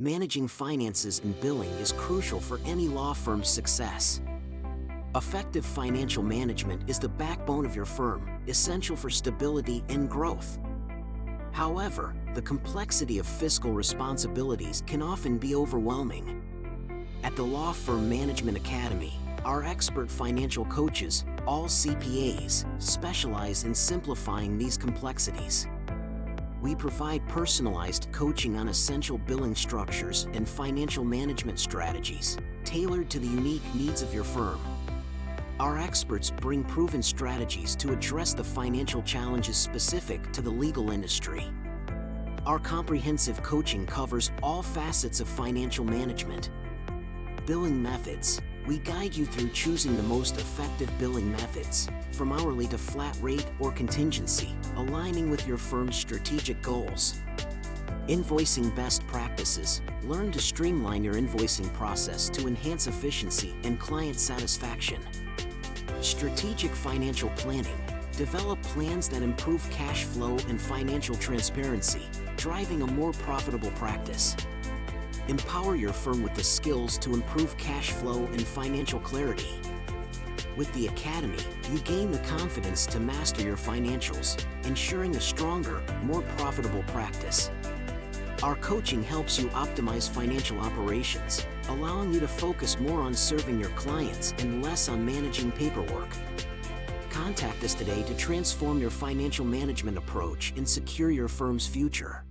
managing finances and billing is crucial for any law firm's success. Effective financial management is the backbone of your firm, essential for stability and growth. However, the complexity of fiscal responsibilities can often be overwhelming. At the Law Firm Management Academy, our expert financial coaches, all CPAs, specialize in simplifying these complexities. We provide personalized coaching on essential billing structures and financial management strategies, tailored to the unique needs of your firm. Our experts bring proven strategies to address the financial challenges specific to the legal industry. Our comprehensive coaching covers all facets of financial management. Billing methods. We guide you through choosing the most effective billing methods, from hourly to flat rate or contingency, aligning with your firm's strategic goals. Invoicing best practices. Learn to streamline your invoicing process to enhance efficiency and client satisfaction. Strategic financial planning. Develop plans that improve cash flow and financial transparency, driving a more profitable practice. Empower your firm with the skills to improve cash flow and financial clarity. With the Academy, you gain the confidence to master your financials, ensuring a stronger, more profitable practice. Our coaching helps you optimize financial operations, allowing you to focus more on serving your clients and less on managing paperwork. Contact us today to transform your financial management approach and secure your firm's future.